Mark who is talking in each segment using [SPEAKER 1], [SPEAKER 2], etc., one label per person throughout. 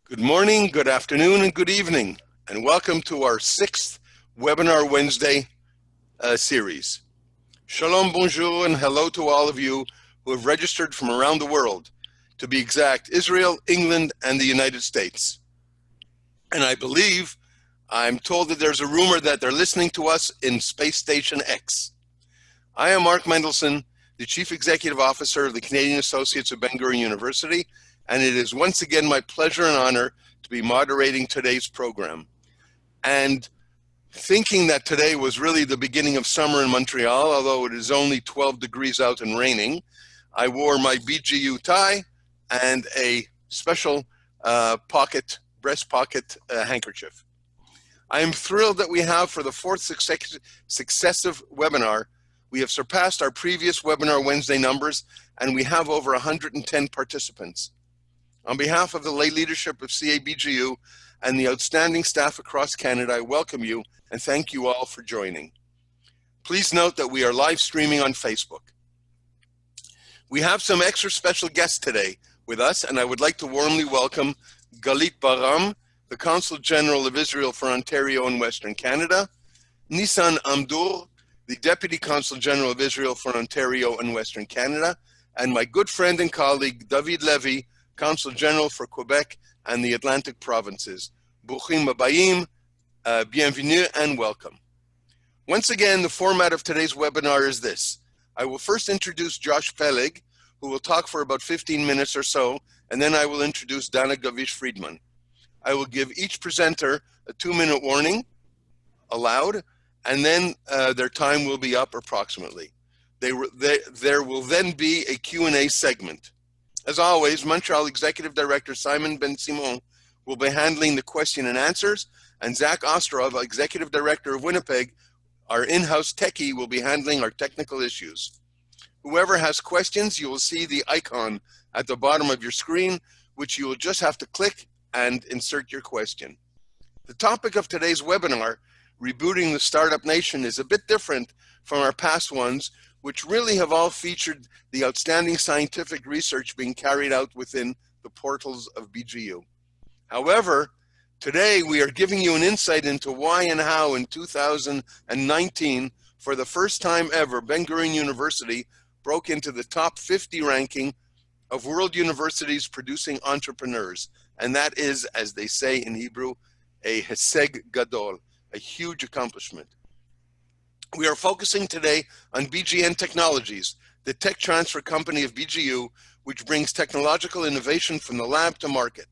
[SPEAKER 1] Good morning, good afternoon, and good evening, and welcome to our 6th Webinar Wednesday series. Shalom, bonjour, and hello to all of you who have registered from around the world, to be exact, Israel, England, and the United States. And I'm told that there's a rumor that they're listening to us in Space Station X. I am Mark Mendleson, the Chief Executive Officer of the Canadian Associates of Ben-Gurion University, and it is once again my pleasure and honor to be moderating today's program. And thinking that today was really the beginning of summer in Montreal, although it is only 12 degrees out and raining, I wore my BGU tie and a special breast pocket handkerchief. I am thrilled that we have, for the 4th successive webinar, we have surpassed our previous Webinar Wednesday numbers, and we have over 110 participants. On behalf of the lay leadership of CABGU and the outstanding staff across Canada, I welcome you and thank you all for joining. Please note that we are live streaming on Facebook. We have some extra special guests today with us, and I would like to warmly welcome Galit Baram, the Consul General of Israel for Ontario and Western Canada, Nissan Amdur, the Deputy Consul General of Israel for Ontario and Western Canada, and my good friend and colleague, David Levy, Consul General for Quebec and the Atlantic Provinces. Bruchim habayim, bienvenue, and welcome. Once again, the format of today's webinar is this. I will first introduce Josh Peleg, who will talk for about 15 minutes or so, and then I will introduce Dana Gavish-Friedman. I will give each presenter a 2-minute warning aloud, and then their time will be up approximately. There will then be a Q&A segment. As always, Montreal Executive Director Simon Ben-Simon will be handling the question and answers, and Zach Ostrov, Executive Director of Winnipeg, our in-house techie, will be handling our technical issues. Whoever has questions, you will see the icon at the bottom of your screen, which you will just have to click and insert your question. The topic of today's webinar, Rebooting the Startup Nation, is a bit different from our past ones, which really have all featured the outstanding scientific research being carried out within the portals of BGU. However, today we are giving you an insight into why and how in 2019, for the first time ever, Ben-Gurion University broke into the top 50 ranking of world universities producing entrepreneurs. And that is, as they say in Hebrew, a heseg gadol, a huge accomplishment. We are focusing today on BGN Technologies, the tech transfer company of BGU, which brings technological innovation from the lab to market.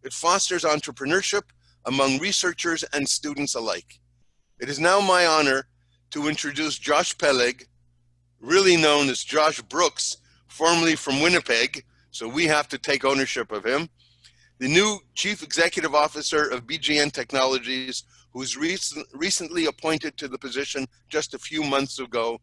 [SPEAKER 1] It fosters entrepreneurship among researchers and students alike. It is now my honor to introduce Josh Peleg, really known as Josh Brooks, formerly from Winnipeg, so we have to take ownership of him, the new Chief Executive Officer of BGN Technologies, who was recently appointed to the position just a few months ago,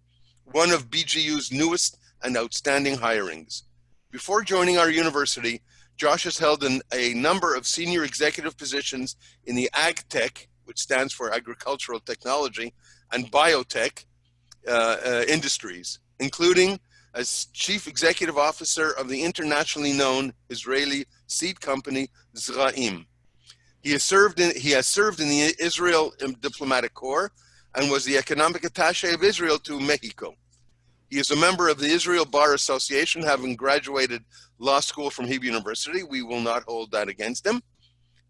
[SPEAKER 1] one of BGU's newest and outstanding hirings. Before joining our university, Josh has held a number of senior executive positions in the AgTech, which stands for Agricultural Technology, and Biotech industries, including as Chief Executive Officer of the internationally known Israeli seed company Zraim. He has served in the Israel Diplomatic Corps and was the Economic Attaché of Israel to Mexico. He is a member of the Israel Bar Association, having graduated law school from Hebrew University. We will not hold that against him.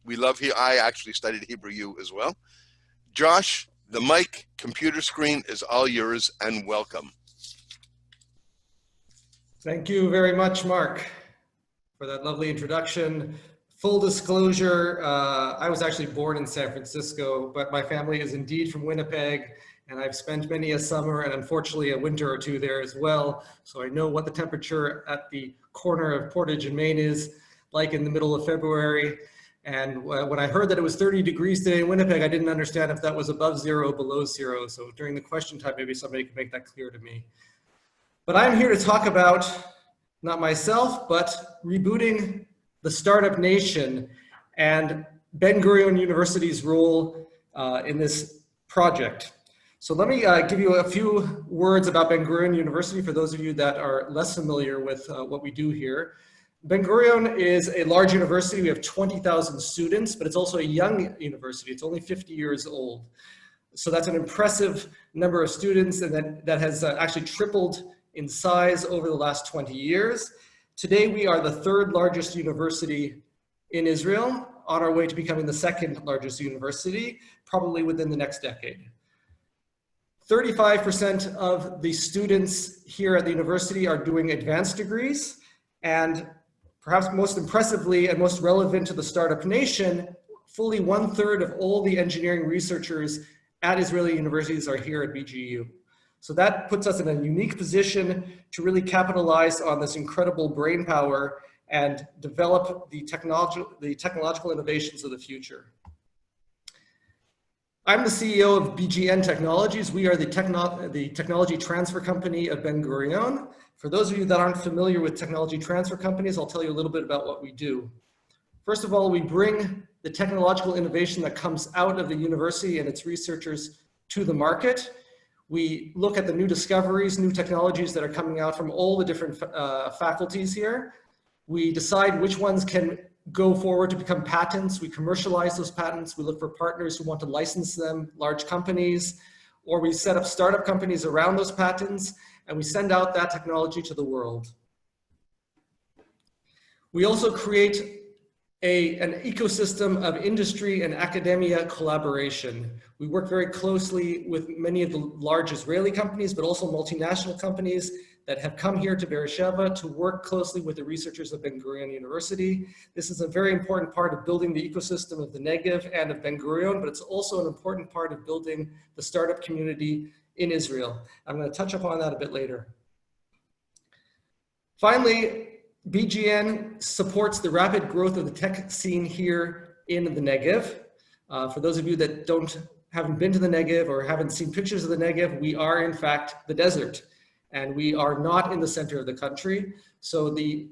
[SPEAKER 1] I actually studied Hebrew U as well. Josh, the mic, computer screen is all yours, and welcome.
[SPEAKER 2] Thank you very much, Mark, for that lovely introduction. Full disclosure, I was actually born in San Francisco, but my family is indeed from Winnipeg, and I've spent many a summer and unfortunately a winter or two there as well. So I know what the temperature at the corner of Portage and Main is like in the middle of February. And when I heard that it was 30 degrees today in Winnipeg, I didn't understand if that was above zero or below zero. So during the question time, maybe somebody could make that clear to me. But I'm here to talk about, not myself, but rebooting the startup nation and Ben-Gurion University's role in this project. So let me give you a few words about Ben-Gurion University for those of you that are less familiar with what we do here. Ben-Gurion is a large university. We have 20,000 students, but it's also a young university. It's only 50 years old. So that's an impressive number of students, and that has actually tripled in size over the last 20 years. Today, we are the third largest university in Israel, on our way to becoming the second largest university, probably within the next decade. 35% of the students here at the university are doing advanced degrees, and perhaps most impressively and most relevant to the startup nation, fully 1/3 of all the engineering researchers at Israeli universities are here at BGU. So that puts us in a unique position to really capitalize on this incredible brain power and develop the technological innovations of the future. I'm the CEO of BGN Technologies. We are the technology transfer company of Ben-Gurion. For those of you that aren't familiar with technology transfer companies, I'll tell you a little bit about what we do. First of all, we bring the technological innovation that comes out of the university and its researchers to the market. We look at the new discoveries, new technologies that are coming out from all the different faculties here. We decide which ones can go forward to become patents. We commercialize those patents. We look for partners who want to license them, large companies, or we set up startup companies around those patents, and we send out that technology to the world. We also create an ecosystem of industry and academia collaboration. We work very closely with many of the large Israeli companies, but also multinational companies that have come here to Beersheba to work closely with the researchers of Ben-Gurion University. This is a very important part of building the ecosystem of the Negev and of Ben-Gurion, but it's also an important part of building the startup community in Israel. I'm going to touch upon that a bit later. Finally, BGN supports the rapid growth of the tech scene here in the Negev. For those of you that haven't been to the Negev or haven't seen pictures of the Negev, we are in fact the desert, and we are not in the center of the country. So the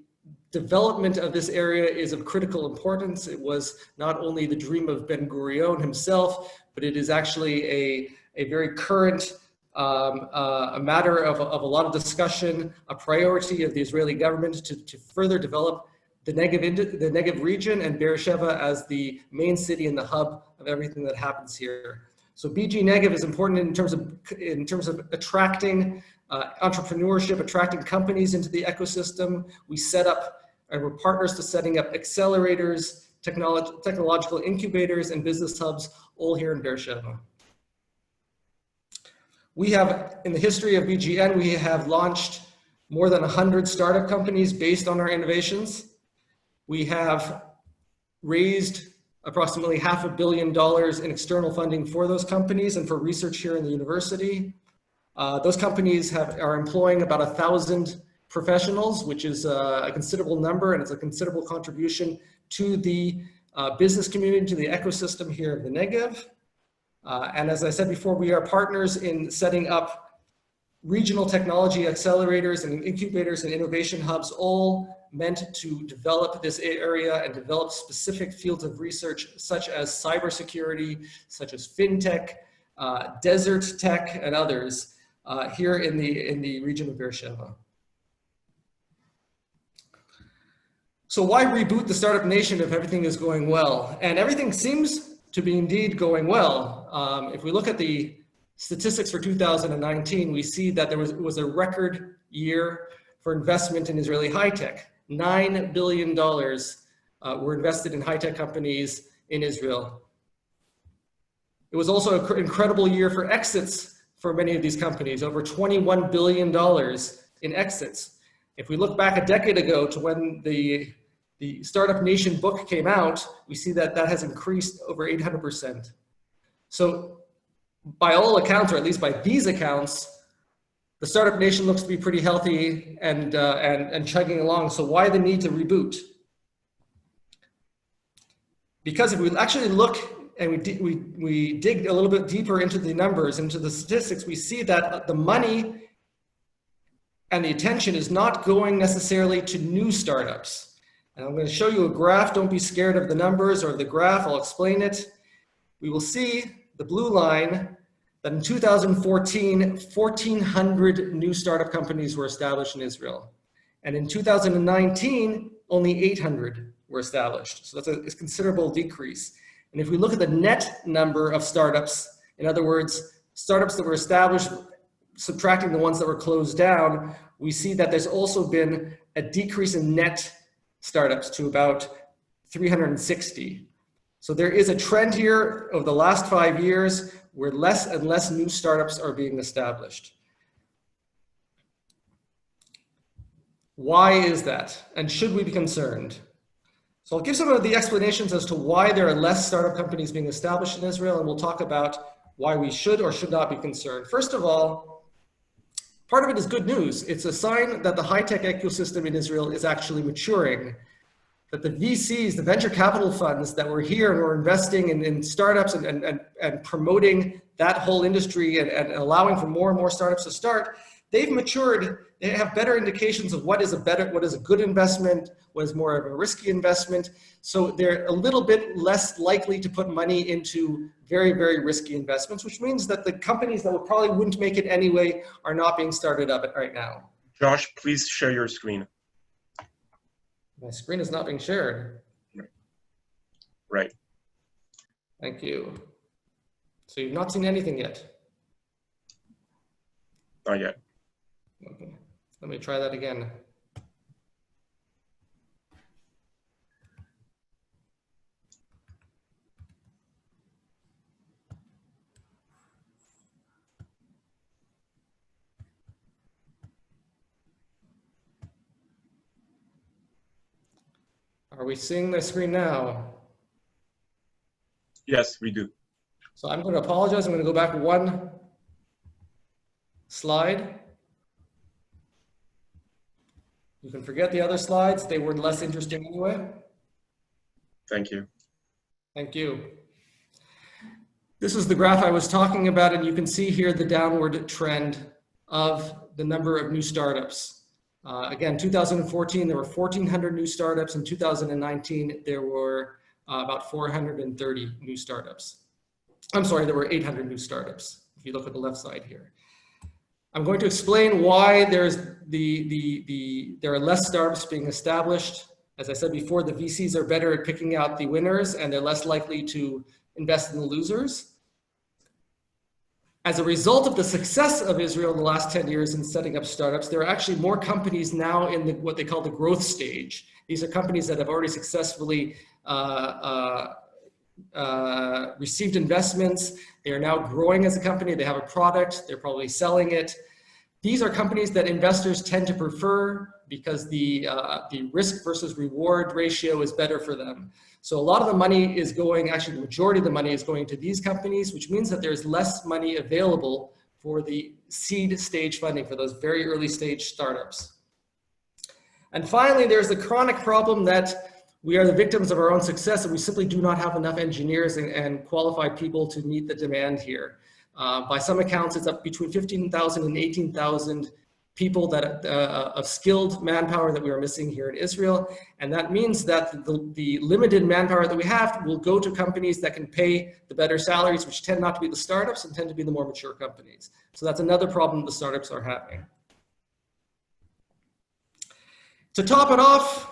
[SPEAKER 2] development of this area is of critical importance. It was not only the dream of Ben-Gurion himself, but it is actually a very current a matter of a lot of discussion, a priority of the Israeli government to further develop the Negev region and Beersheba as the main city and the hub of everything that happens here. So BG Negev is important in terms of attracting entrepreneurship, attracting companies into the ecosystem. We set up, and we're partners to setting up accelerators, technological incubators, and business hubs all here in Beersheba. We have, in the history of BGN, we have launched more than 100 startup companies based on our innovations. We have raised approximately $500 million in external funding for those companies and for research here in the university. Those companies are employing about 1,000 professionals, which is a considerable number, and it's a considerable contribution to the business community, to the ecosystem here in the Negev. And as I said before, we are partners in setting up regional technology accelerators and incubators and innovation hubs, all meant to develop this area and develop specific fields of research, such as cybersecurity, such as fintech, desert tech, and others here in the region of Beersheba. So why reboot the startup nation if everything is going well? And everything seems to be indeed going well. If we look at the statistics for 2019, we see that it was a record year for investment in Israeli high tech. $9 billion were invested in high tech companies in Israel. It was also an incredible year for exits for many of these companies, over $21 billion in exits. If we look back a decade ago to when the Startup Nation book came out, we see that that has increased over 800%. So by all accounts, or at least by these accounts, the Startup Nation looks to be pretty healthy and chugging along. So why the need to reboot? Because if we actually look and we dig a little bit deeper into the numbers, into the statistics, we see that the money and the attention is not going necessarily to new startups. And I'm going to show you a graph. Don't be scared of the numbers or the graph. I'll explain it. We will see the blue line that in 2014, 1,400 new startup companies were established in Israel. And in 2019, only 800 were established. So that's a considerable decrease. And if we look at the net number of startups, in other words, startups that were established, subtracting the ones that were closed down, we see that there's also been a decrease in net startups to about 360. So there is a trend here of the last 5 years where less and less new startups are being established. Why is that? And should we be concerned? So I'll give some of the explanations as to why there are less startup companies being established in Israel, and we'll talk about why we should or should not be concerned. First of all, part of it is good news. It's a sign that the high-tech ecosystem in Israel is actually maturing, that the VCs, the venture capital funds that were here and were investing in startups and promoting that whole industry and allowing for more and more startups to start, they've matured. They have better indications of what is a good investment, what is more of a risky investment. So they're a little bit less likely to put money into very, very risky investments, which means that the companies that probably wouldn't make it anyway are not being started up right now.
[SPEAKER 3] Josh, please share your screen.
[SPEAKER 2] My screen is not being shared.
[SPEAKER 3] Right.
[SPEAKER 2] Thank you. So you've not seen anything yet?
[SPEAKER 3] Not yet.
[SPEAKER 2] Okay. Let me try that again. Are we seeing the screen now?
[SPEAKER 3] Yes, we do.
[SPEAKER 2] So I'm going to apologize. I'm going to go back one slide. You can forget the other slides. They were less interesting anyway.
[SPEAKER 3] Thank you.
[SPEAKER 2] Thank you. This is the graph I was talking about, and you can see here the downward trend of the number of new startups. Again, 2014, there were 1,400 new startups. In 2019, there were about 430 new startups. I'm sorry, there were 800 new startups, if you look at the left side here. I'm going to explain why there are less startups being established. As I said before, the VCs are better at picking out the winners, and they're less likely to invest in the losers. As a result of the success of Israel in the last 10 years in setting up startups, there are actually more companies now in what they call the growth stage. These are companies that have already successfully received investments. They are now growing as a company. They have a product. They're probably selling it. These are companies that investors tend to prefer because the risk versus reward ratio is better for them. So a lot of the money is going, actually the majority of the money is going to these companies, which means that there's less money available for the seed stage funding for those very early stage startups. And finally, there's the chronic problem that we are the victims of our own success, and we simply do not have enough engineers and qualified people to meet the demand here. By some accounts, it's up between 15,000 and 18,000 people that of skilled manpower that we are missing here in Israel. And that means that the limited manpower that we have will go to companies that can pay the better salaries, which tend not to be the startups and tend to be the more mature companies. So that's another problem the startups are having. To top it off,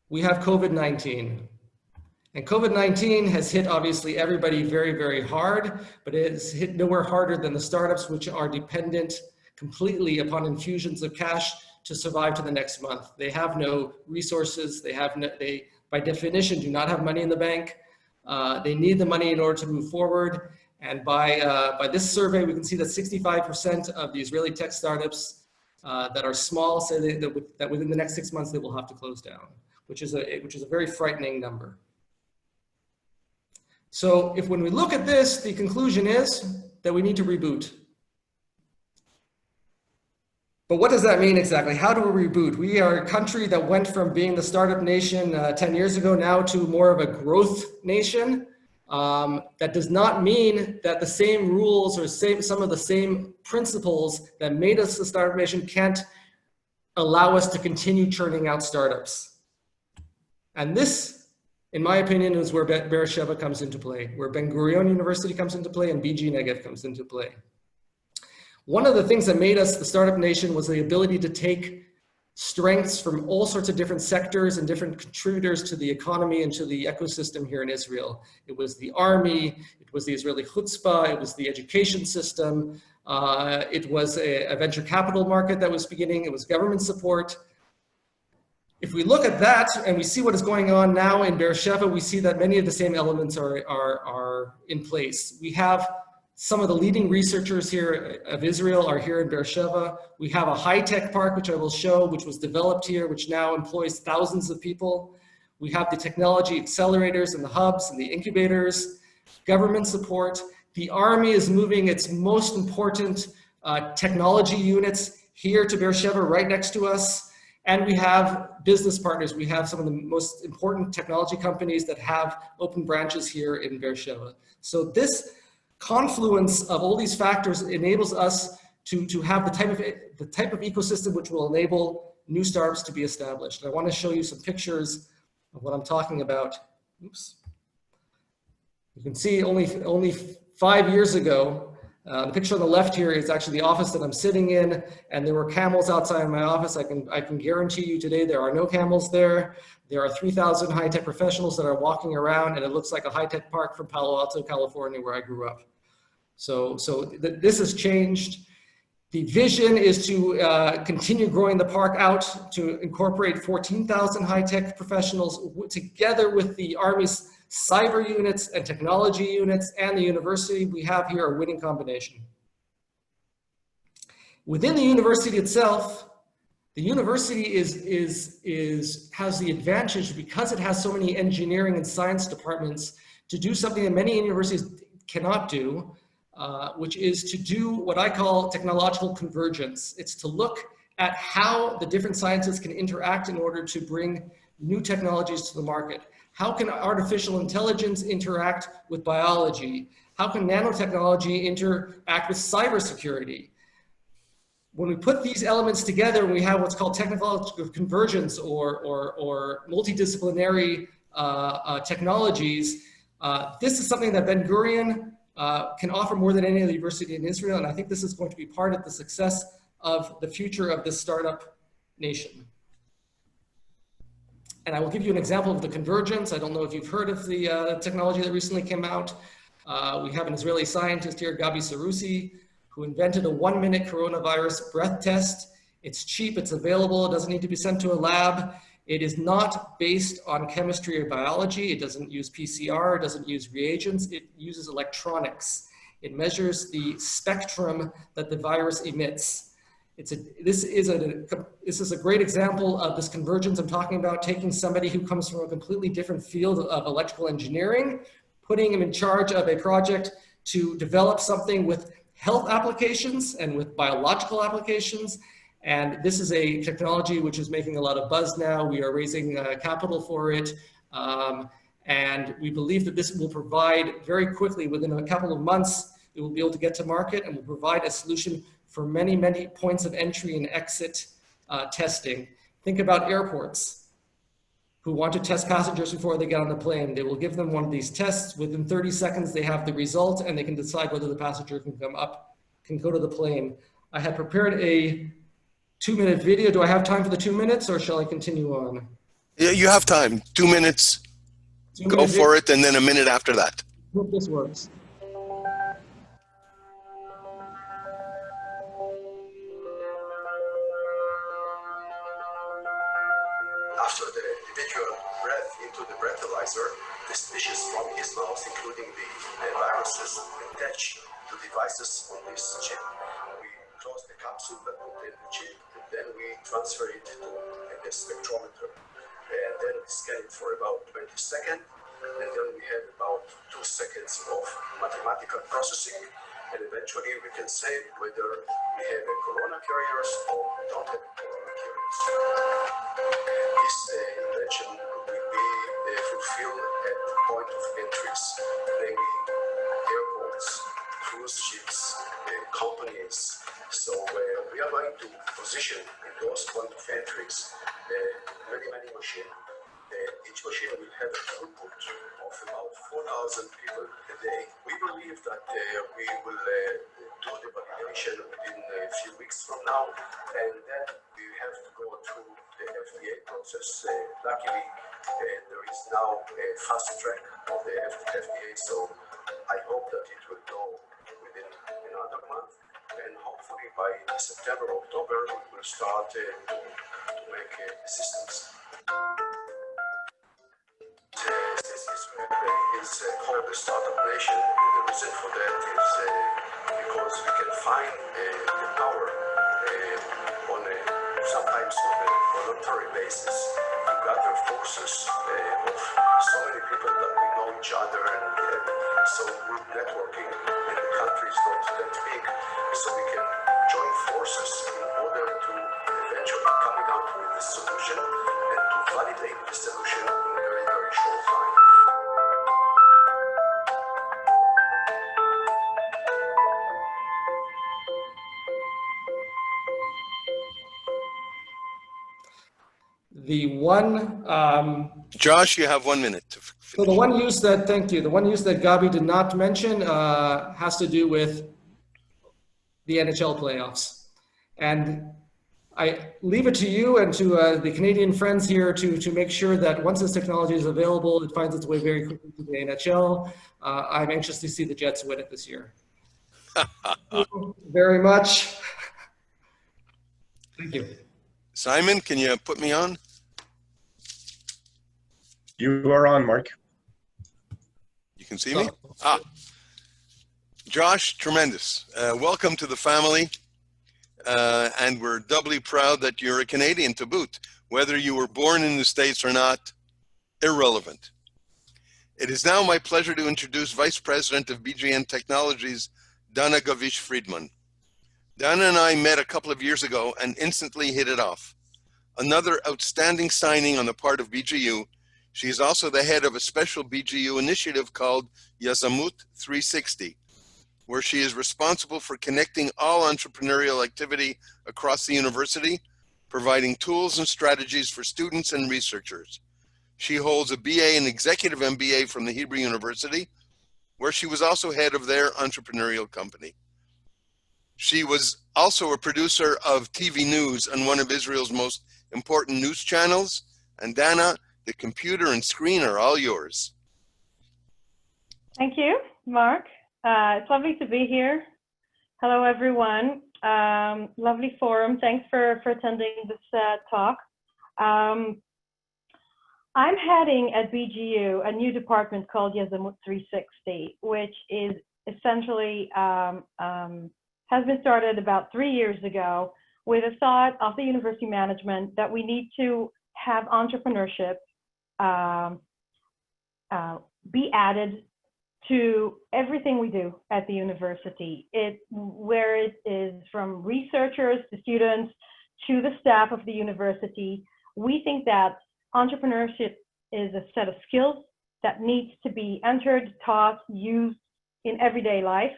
[SPEAKER 2] we have COVID-19. And COVID-19 has hit obviously everybody very, very hard, but it has hit nowhere harder than the startups, which are dependent completely upon infusions of cash to survive to the next month. They have no resources. They by definition do not have money in the bank. They need the money in order to move forward. And by this survey, we can see that 65% of the Israeli tech startups that are small say that within the next 6 months they will have to close down, which is a very frightening number. So when we look at this, the conclusion is that we need to reboot. But what does that mean exactly? How do we reboot? We are a country that went from being the startup nation 10 years ago now to more of a growth nation. That does not mean that the same rules or some of the same principles that made us the startup nation can't allow us to continue churning out startups. And this, in my opinion, is where Beersheba comes into play, where Ben-Gurion University comes into play and BGU comes into play. One of the things that made us the startup nation was the ability to take strengths from all sorts of different sectors and different contributors to the economy and to the ecosystem here in Israel. It was the army, it was the Israeli chutzpah, it was the education system, it was a venture capital market that was beginning, it was government support. If we look at that and we see what is going on now in Beersheba, we see that many of the same elements are in place. We have some of the leading researchers here of Israel are here in Beersheba. We have a high-tech park, which I will show, which was developed here, which now employs thousands of people. We have the technology accelerators and the hubs and the incubators, government support. The Army is moving its most important technology units here to Beersheba, right next to us. And we have business partners. We have some of the most important technology companies that have open branches here in Beersheba. So this confluence of all these factors enables us to have the type of ecosystem which will enable new startups to be established. I want to show you some pictures of what I'm talking about. Oops. You can see only 5 years ago, the picture on the left here is actually the office that I'm sitting in, and there were camels outside my office. I can guarantee you today there are no camels there. There are 3,000 high-tech professionals that are walking around, and it looks like a high-tech park from Palo Alto, California, where I grew up. So this has changed. The vision is to continue growing the park out to incorporate 14,000 high-tech professionals together with the Army's cyber units and technology units and the university. We have here a winning combination. Within the university itself, the university has the advantage, because it has so many engineering and science departments, to do something that many universities cannot do, which is to do what I call technological convergence. It's to look at how the different sciences can interact in order to bring new technologies to the market. How can artificial intelligence interact with biology? How can nanotechnology interact with cybersecurity? When we put these elements together, we have what's called technological convergence or multidisciplinary technologies. This is something that Ben-Gurion can offer more than any other university in Israel, and I think this is going to be part of the success of the future of this startup nation. And I will give you an example of the convergence. I don't know if you've heard of the technology that recently came out. We have an Israeli scientist here, Gavish, who invented a 1-minute coronavirus breath test. It's cheap, it's available, it doesn't need to be sent to a lab. It is not based on chemistry or biology. It doesn't use PCR, it doesn't use reagents, it uses electronics. It measures the spectrum that the virus emits. This is a great example of this convergence I'm talking about, taking somebody who comes from a completely different field of electrical engineering, putting him in charge of a project to develop something with health applications and with biological applications. And this is a technology which is making a lot of buzz now. We are raising capital for it. And we believe that this will provide very quickly, within a couple of months, it will be able to get to market and will provide a solution for many, many points of entry and exit testing. Think about airports who want to test passengers before they get on the plane. They will give them one of these tests. Within 30 seconds, they have the result, and they can decide whether the passenger can go to the plane. I had prepared a 2-minute video. Do I have time for the 2 minutes, or shall I continue on?
[SPEAKER 1] Yeah, you have time. 2 minutes. Go for it, and then a minute after that.
[SPEAKER 2] Hope this works.
[SPEAKER 4] After the individual breath into the breathalyzer, the species from his mouth, including the viruses, attach to devices on this chip. We close the capsule that contains the chip, and then we transfer it to the spectrometer. And then we scan it for about 20 seconds, and then we have about 2 seconds of mathematical processing, and eventually we can say whether we have a corona carriers or we don't have corona carriers. This invention will be fulfilled at the point of entries, namely airports, cruise ships, companies. So we are going to position in those point of entries many machines. Each machine will have a throughput of about 4,000 people a day. We believe that we will do the validation within a few weeks from now, and then we have to go through process. Luckily, there is now a fast track of the FDA, so I hope that it will go within another month, and hopefully by September, October, we will start to make systems. Since Israel is called a startup nation, the reason for that is because we can find the power on a sometimes on a voluntary basis to gather forces of so many people that we know each other, and we have so good networking, and the country is not that big, so we can join forces in order to eventually coming up with a solution and to validate the solution in a very, very short time.
[SPEAKER 2] The one,
[SPEAKER 1] Josh, you have 1 minute to
[SPEAKER 2] so
[SPEAKER 1] finish.
[SPEAKER 2] the one use that, thank you, the one use that Gabi did not mention has to do with the NHL playoffs. And I leave it to you and to the Canadian friends here to make sure that once this technology is available, it finds its way very quickly to the NHL. I'm anxious to see the Jets win it this year. Thank you very much. Thank you.
[SPEAKER 1] Simon, can you put me on?
[SPEAKER 3] You are on, Mark.
[SPEAKER 1] You can see me? Ah. Josh, tremendous. Welcome to the family. And we're doubly proud that you're a Canadian to boot. Whether you were born in the States or not, irrelevant. It is now my pleasure to introduce Vice President of BGN Technologies, Dana Gavish Friedman. Dana and I met a couple of years ago and instantly hit it off. Another outstanding signing on the part of BGU. She is also the head of a special BGU initiative called Yazamut 360, where she is responsible for connecting all entrepreneurial activity across the university, providing tools and strategies for students and researchers. She holds a BA and Executive MBA from the Hebrew University, where she was also head of their entrepreneurial company. She was also a producer of TV news on one of Israel's most important news channels. And Dana, the computer and screen are all yours.
[SPEAKER 5] Thank you, Mark. It's lovely to be here. Hello, everyone. Lovely forum. Thanks for attending this talk. I'm heading at BGU a new department called Yazamut 360, which is essentially has been started about 3 years ago with a thought of the university management that we need to have entrepreneurship be added to everything we do at the university. Where it is from researchers to students to the staff of the university. We think that entrepreneurship is a set of skills that needs to be entered, taught, used in everyday life,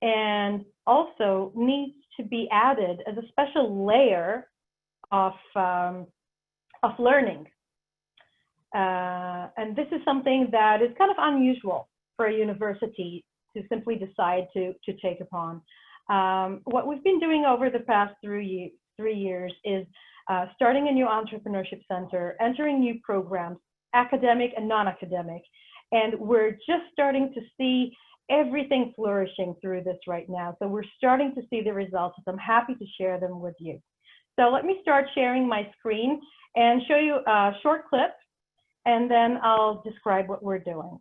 [SPEAKER 5] and also needs to be added as a special layer of learning. And this is something that is kind of unusual for a university to simply decide to take upon. What we've been doing over the past 3 years is starting a new entrepreneurship center, entering new programs, academic and non-academic. And we're just starting to see everything flourishing through this right now. So we're starting to see the results. I'm happy to share them with you. So let me start sharing my screen and show you a short clip, and then I'll describe what we're doing.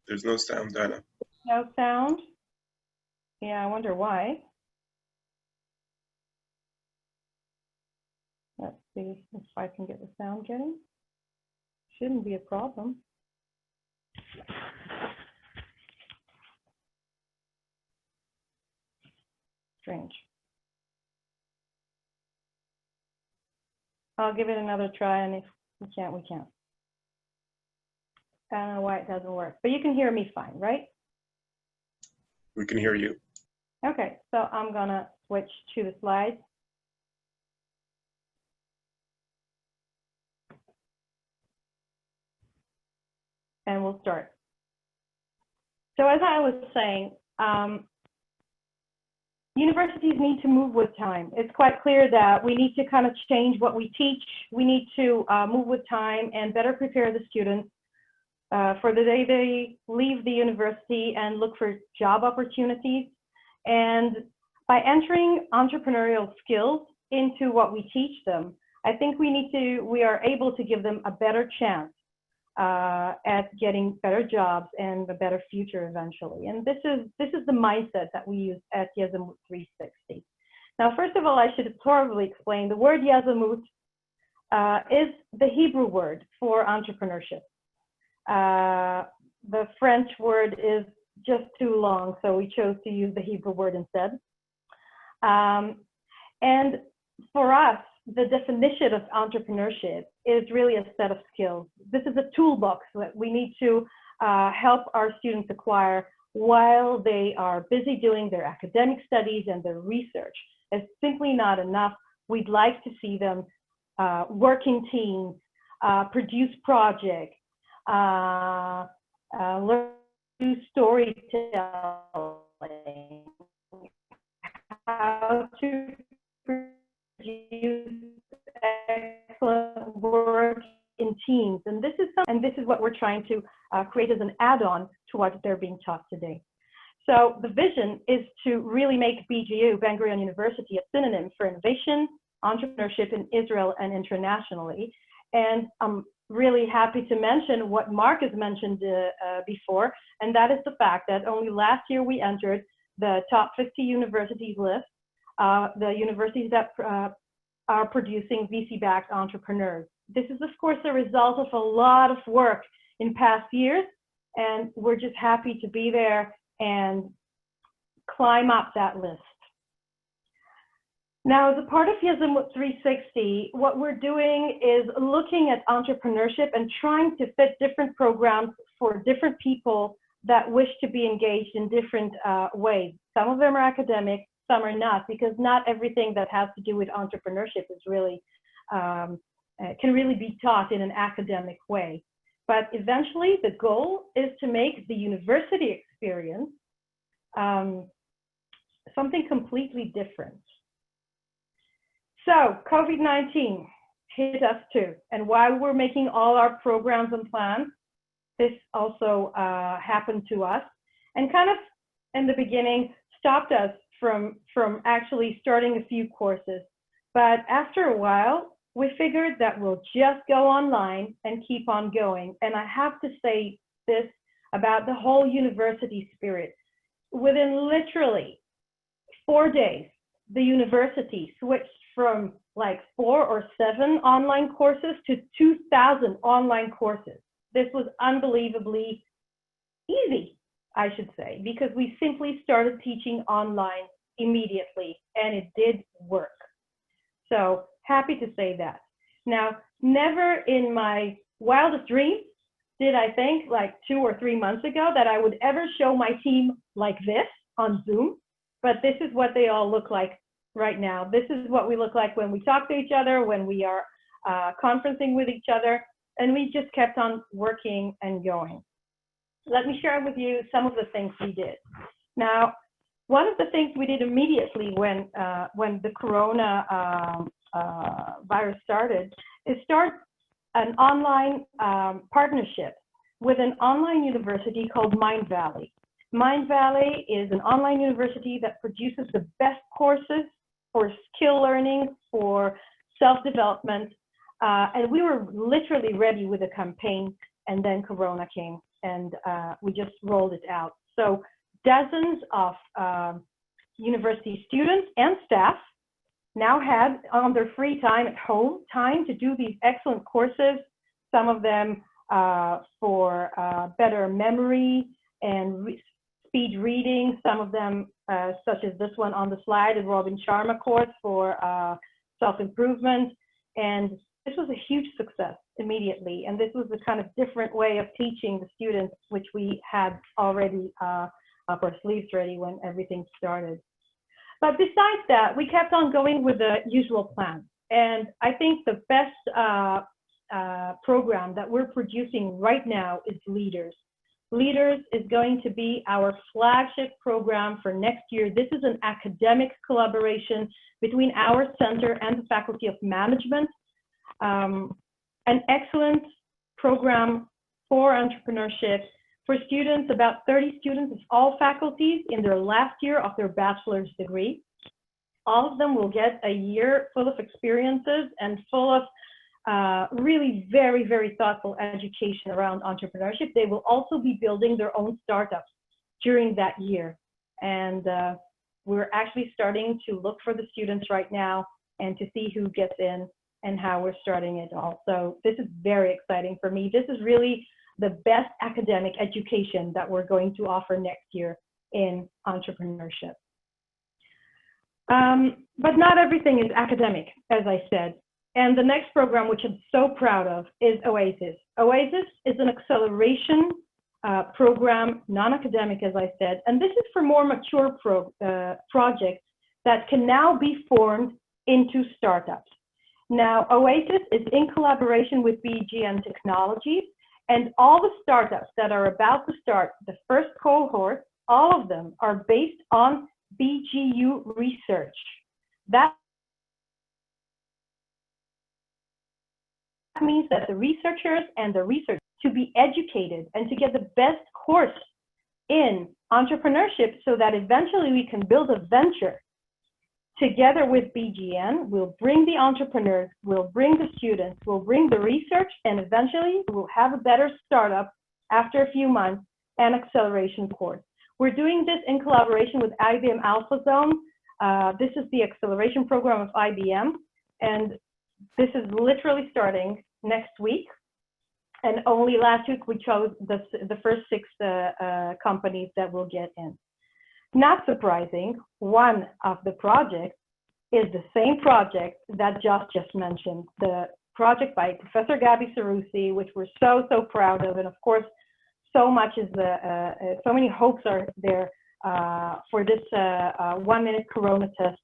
[SPEAKER 3] There's no sound, Dana.
[SPEAKER 5] No sound? Yeah, I wonder why. Let's see if I can get the sound getting. Shouldn't be a problem. Strange. I'll give it another try, and if we can't, we can't. I don't know why it doesn't work, but you can hear me fine, right?
[SPEAKER 3] We can hear you.
[SPEAKER 5] Okay, so I'm gonna switch to the slides. And we'll start. So as I was saying, universities need to move with time. It's quite clear that we need to kind of change what we teach. We need to move with time and better prepare the students for the day they leave the university and look for job opportunities. And by entering entrepreneurial skills into what we teach them, I think we are able to give them a better chance at getting better jobs and a better future eventually. And this is the mindset that we use at Yazamut 360. Now, first of all, I should probably explain the word Yazamut is the Hebrew word for entrepreneurship. The French word is just too long, so we chose to use the Hebrew word instead. And for us, the definition of entrepreneurship is really a set of skills. This is a toolbox that we need to help our students acquire while they are busy doing their academic studies and their research. It's simply not enough. We'd like to see them work in teams, produce projects, learn new storytelling, how to produce excellent work in teams. And this is what we're trying to create as an add-on to what they're being taught today. So the vision is to really make BGU, Ben-Gurion University, a synonym for innovation, entrepreneurship in Israel and internationally. And I'm really happy to mention what Mark has mentioned before, and that is the fact that only last year we entered the top 50 universities list, the universities that are producing VC-backed entrepreneurs. This is, of course, a result of a lot of work in past years, and we're just happy to be there and climb up that list. Now, as a part of Yazamut 360, what we're doing is looking at entrepreneurship and trying to fit different programs for different people that wish to be engaged in different ways. Some of them are academic, some are not, because not everything that has to do with entrepreneurship is really, can really be taught in an academic way. But eventually, the goal is to make the university experience something completely different. So COVID-19 hit us too. And while we're making all our programs and plans, this also happened to us and kind of in the beginning stopped us from actually starting a few courses. But after a while, we figured that we'll just go online and keep on going. And I have to say this about the whole university spirit. Within literally 4 days, the university switched from like 4 or 7 online courses to 2,000 online courses. This was unbelievably easy, I should say, because we simply started teaching online immediately, and it did work. So happy to say that. Now, never in my wildest dreams did I think, like 2 or 3 months ago, that I would ever show my team like this on Zoom, but this is what they all look like right now. This is what we look like when we talk to each other, when we are conferencing with each other, and we just kept on working and going. Let me share with you some of the things we did. Now, one of the things we did immediately when the corona virus started is start an online partnership with an online university called Mind Valley. Mind Valley is an online university that produces the best courses for skill learning, for self-development, and we were literally ready with a campaign, and then Corona came, and we just rolled it out. So dozens of university students and staff now had on their free time at home time to do these excellent courses, some of them for better memory and speed reading, some of them such as this one on the slide, a Robin Sharma course for self-improvement. And this was a huge success. immediately. And this was a kind of different way of teaching the students, which we had already up our sleeves ready when everything started. But besides that, we kept on going with the usual plan. And I think the best program that we're producing right now is Leaders. Leaders is going to be our flagship program for next year. This is an academic collaboration between our center and the Faculty of Management. An excellent program for entrepreneurship for students, about 30 students of all faculties in their last year of their bachelor's degree. All of them will get a year full of experiences and full of really very, very thoughtful education around entrepreneurship. They will also be building their own startups during that year. And we're actually starting to look for the students right now and to see who gets in and how we're starting it all. So this is very exciting for me. This is really the best academic education that we're going to offer next year in entrepreneurship. But not everything is academic, as I said. And the next program, which I'm so proud of, is OASIS. OASIS is an acceleration program, non-academic, as I said, and this is for more mature projects that can now be formed into startups. Now, OASIS is in collaboration with BGU Technologies, and all the startups that are about to start the first cohort, all of them are based on BGU research. That means that the researchers and the research to be educated and to get the best course in entrepreneurship so that eventually we can build a venture together with BGN. We'll bring the entrepreneurs, we'll bring the students, we'll bring the research, and eventually we'll have a better startup after a few months and acceleration course. We're doing this in collaboration with IBM AlphaZone. This is the acceleration program of IBM, and this is literally starting next week. And only last week we chose the first 6 companies that will get in. Not surprising, one of the projects is the same project that Josh just mentioned, the project by Professor Gavish, which we're so proud of. And of course, so many hopes are there for this 1-minute corona test.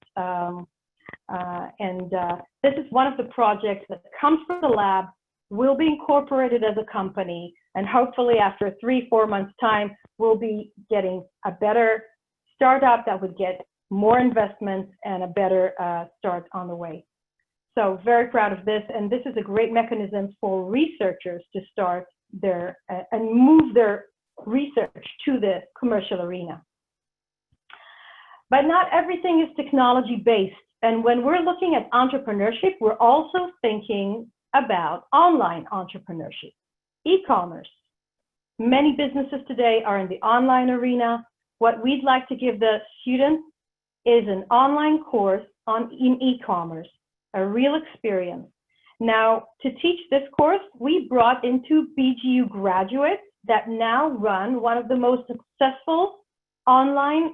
[SPEAKER 5] This is one of the projects that comes from the lab, will be incorporated as a company, and hopefully after 3-4 months time, we'll be getting a better startup that would get more investments and a better start on the way. So very proud of this, and this is a great mechanism for researchers to start their and move their research to the commercial arena. But not everything is technology based, and when we're looking at entrepreneurship, we're also thinking about online entrepreneurship, e-commerce. Many businesses today are in the online arena. What we'd like to give the students is an online course in e-commerce, a real experience. Now, to teach this course, we brought into BGU graduates that now run one of the most successful online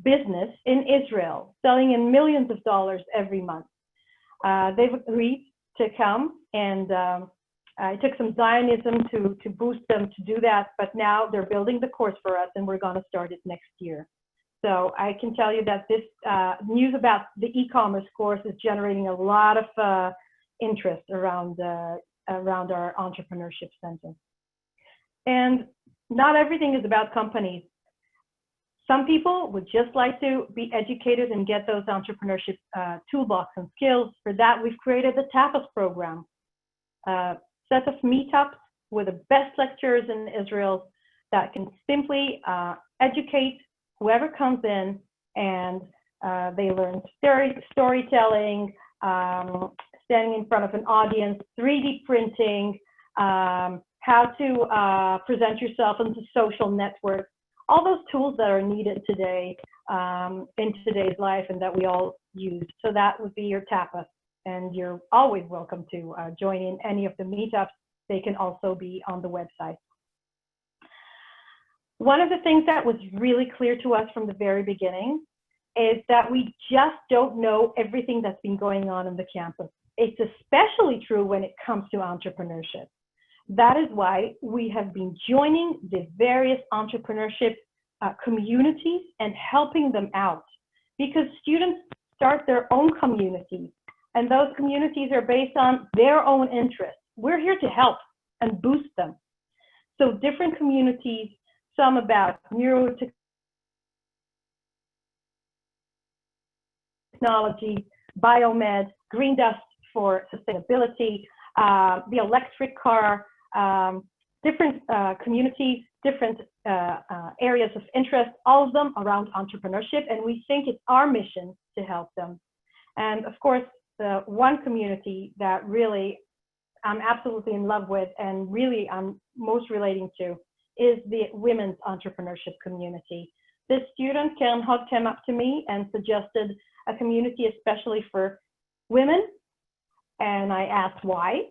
[SPEAKER 5] business in Israel, selling in millions of dollars every month. They've agreed to come, and it took some Zionism to boost them to do that, but now they're building the course for us, and we're going to start it next year. So I can tell you that this news about the e-commerce course is generating a lot of interest around our entrepreneurship center. And not everything is about companies. Some people would just like to be educated and get those entrepreneurship toolbox and skills. For that, we've created the TAPAS program, a set of meetups with the best lecturers in Israel that can simply educate whoever comes in, and they learn storytelling, standing in front of an audience, 3D printing, how to present yourself into social networks, all those tools that are needed today in today's life and that we all use. So that would be your TAPAS, and you're always welcome to join in any of the meetups. They can also be on the website. One of the things that was really clear to us from the very beginning is that we just don't know everything that's been going on the campus. It's especially true when it comes to entrepreneurship. That is why we have been joining the various entrepreneurship communities and helping them out, because students start their own communities, and those communities are based on their own interests. We're here to help and boost them. So different communities, some about neurotechnology, biomed, green dust for sustainability, the electric car, different communities, different areas of interest, all of them around entrepreneurship. And we think it's our mission to help them. And of course, the one community that really I'm absolutely in love with and really I'm most relating to is the women's entrepreneurship community. This student came up to me and suggested a community especially for women. And I asked why.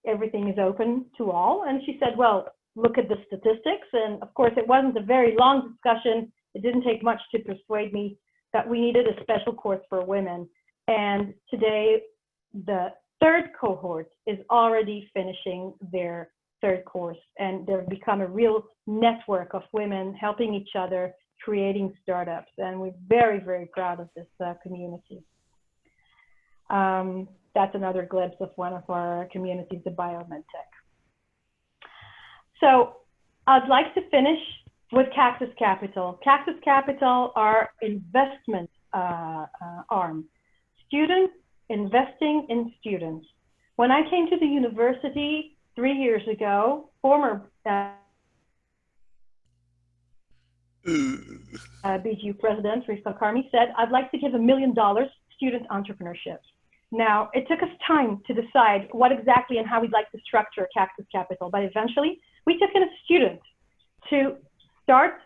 [SPEAKER 5] Everything is open to all. And she said, well, look at the statistics. And of course, it wasn't a very long discussion. It didn't take much to persuade me that we needed a special course for women. And today, the third cohort is already finishing their third course. And they've become a real network of women helping each other, creating startups. And we're very, very proud of this community. That's another glimpse of one of our communities, the BioMedTech. So I'd like to finish with Cactus Capital. Cactus Capital, our investment arm. Students investing in students. When I came to the university 3 years ago, former BGU president, Rifka Karmi, said, I'd like to give $1 million student entrepreneurship. Now, it took us time to decide what exactly and how we'd like to structure Cactus Capital, but eventually we took in a student to start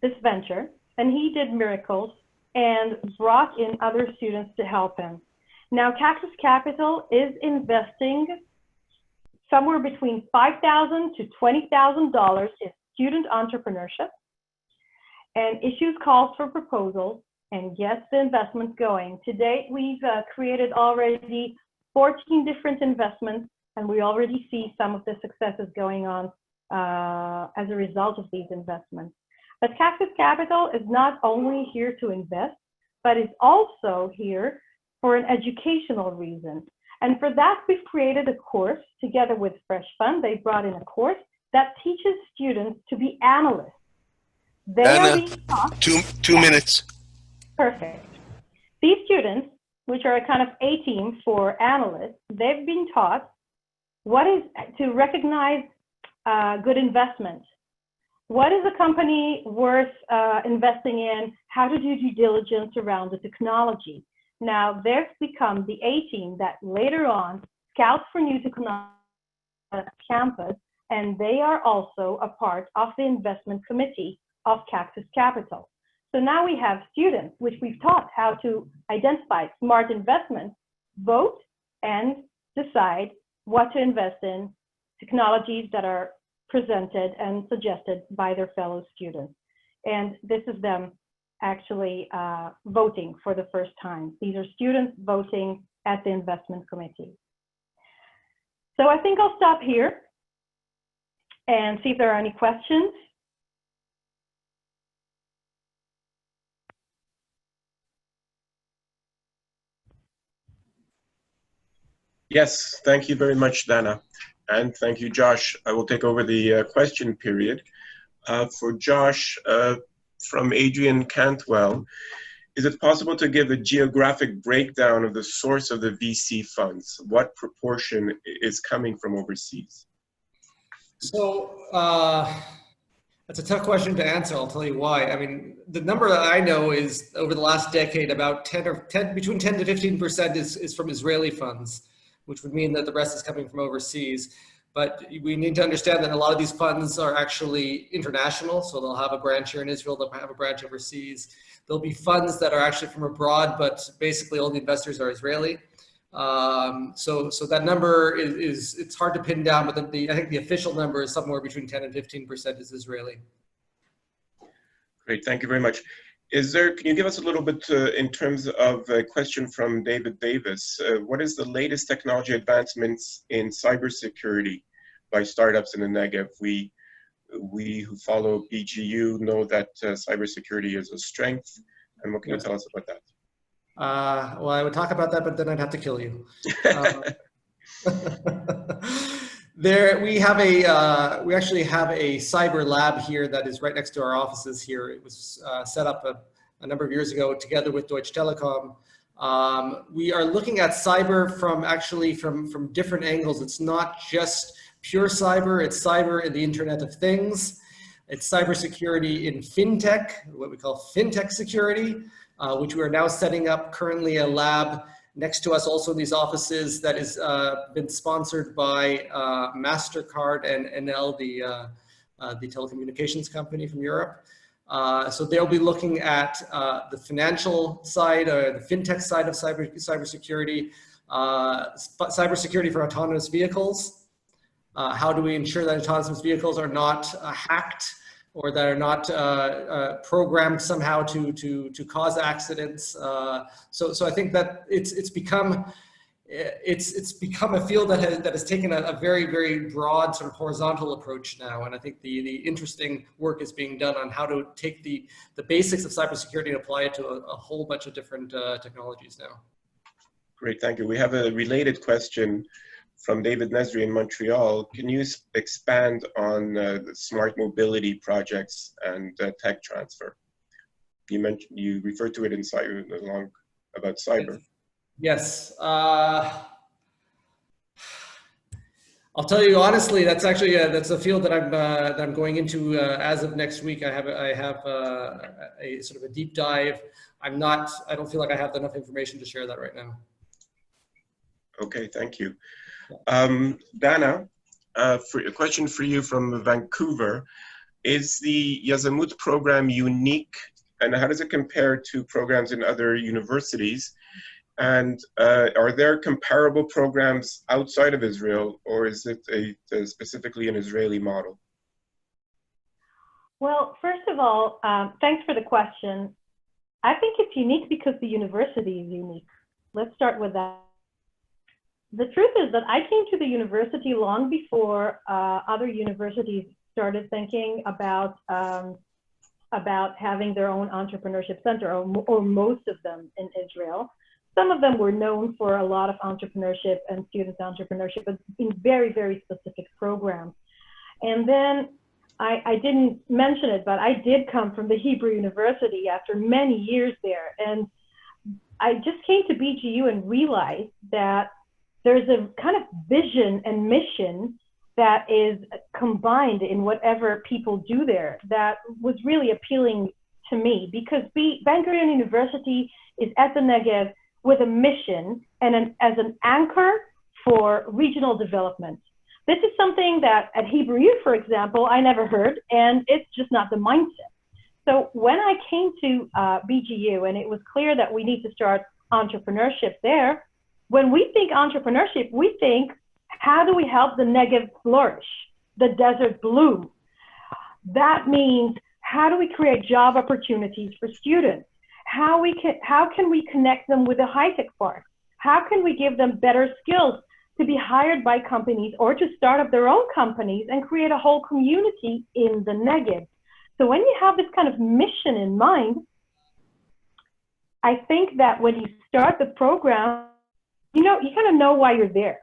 [SPEAKER 5] this venture, and he did miracles and brought in other students to help him. Now, Cactus Capital is investing somewhere between $5,000 to $20,000 in student entrepreneurship and issues calls for proposals and gets the investments going. To date, we've created already 14 different investments, and we already see some of the successes going on as a result of these investments. But Cactus Capital is not only here to invest, but is also here for an educational reason. And for that, we've created a course together with Fresh Fund. They brought in a course that teaches students to be analysts. They are being taught.
[SPEAKER 1] Two minutes.
[SPEAKER 5] Perfect. These students, which are a kind of A team for analysts, they've been taught what is to recognize good investment. What is a company worth investing in? How to do due diligence around the technology. Now, they've become the A team that later on scouts for new technology on campus, and they are also a part of the investment committee of Cactus Capital. So now we have students, which we've taught how to identify smart investments, vote, and decide what to invest in, technologies that are presented and suggested by their fellow students. And this is them actually voting for the first time. These are students voting at the investment committee. So I think I'll stop here and see if there are any questions.
[SPEAKER 3] Yes, thank you very much, Dana. And thank you, Josh. I will take over the question period. For Josh, from Adrian Cantwell, is it possible to give a geographic breakdown of the source of the VC funds? What proportion is coming from overseas?
[SPEAKER 2] So that's a tough question to answer. I'll tell you why. I mean, the number that I know is over the last decade, about between 10 to 15% is from Israeli funds, which would mean that the rest is coming from overseas. But we need to understand that a lot of these funds are actually international. So they'll have a branch here in Israel, they'll have a branch overseas. There'll be funds that are actually from abroad, but basically all the investors are Israeli. So that number it's hard to pin down, but I think the official number is somewhere between 10 and 15% is Israeli.
[SPEAKER 3] Great, thank you very much. Can you give us a little bit in terms of a question from David Davis? What is the latest technology advancements in cybersecurity by startups in the Negev. We who follow BGU know that cybersecurity is a strength. And what can you tell us about that?
[SPEAKER 2] Well, I would talk about that, but then I'd have to kill you. We actually have a cyber lab here that is right next to our offices here. It was set up a number of years ago together with Deutsche Telekom. We are looking at cyber from different angles. It's not just pure cyber, it's cyber in the Internet of Things. It's cybersecurity in fintech, what we call fintech security, which we are now setting up currently a lab next to us also in these offices that has been sponsored by MasterCard and Enel, the telecommunications company from Europe. So they'll be looking at the financial side or the fintech side of cybersecurity, cybersecurity for autonomous vehicles. How do we ensure that autonomous vehicles are not hacked or that are not programmed somehow to cause accidents? So I think that it's become a field that has taken a very, very broad sort of horizontal approach now. And I think the interesting work is being done on how to take the basics of cybersecurity and apply it to a whole bunch of different technologies now.
[SPEAKER 3] Great, thank you. We have a related question from David Nesri in Montreal. Can you expand on the smart mobility projects and tech transfer? You referred to it in cyber, about cyber.
[SPEAKER 2] Yes. I'll tell you honestly, that's actually that's a field that I'm going into as of next week. I have a sort of a deep dive. I don't feel like I have enough information to share that right now. Okay,
[SPEAKER 3] thank you. Dana, for a question for you from Vancouver. Is the Yazamut program unique, and how does it compare to programs in other universities? And are there comparable programs outside of Israel, or is it specifically an Israeli model?
[SPEAKER 5] Well, first of all, thanks for the question. I think it's unique because the university is unique. Let's start with that. The truth is that I came to the university long before other universities started thinking about having their own entrepreneurship center, or most of them in Israel. Some of them were known for a lot of entrepreneurship and student entrepreneurship, but in very, very specific programs. And then I didn't mention it, but I did come from the Hebrew University after many years there. And I just came to BGU and realized that there's a kind of vision and mission that is combined in whatever people do there that was really appealing to me, because Ben-Gurion University is at the Negev with a mission and as an anchor for regional development. This is something that at HebrewU, for example, I never heard, and it's just not the mindset. So when I came to BGU and it was clear that we need to start entrepreneurship there, when we think entrepreneurship, we think, how do we help the Negev flourish, the desert bloom? That means, how do we create job opportunities for students? How can we connect them with the high-tech park? How can we give them better skills to be hired by companies or to start up their own companies and create a whole community in the Negev? So when you have this kind of mission in mind, I think that when you start the program, you kind of know why you're there.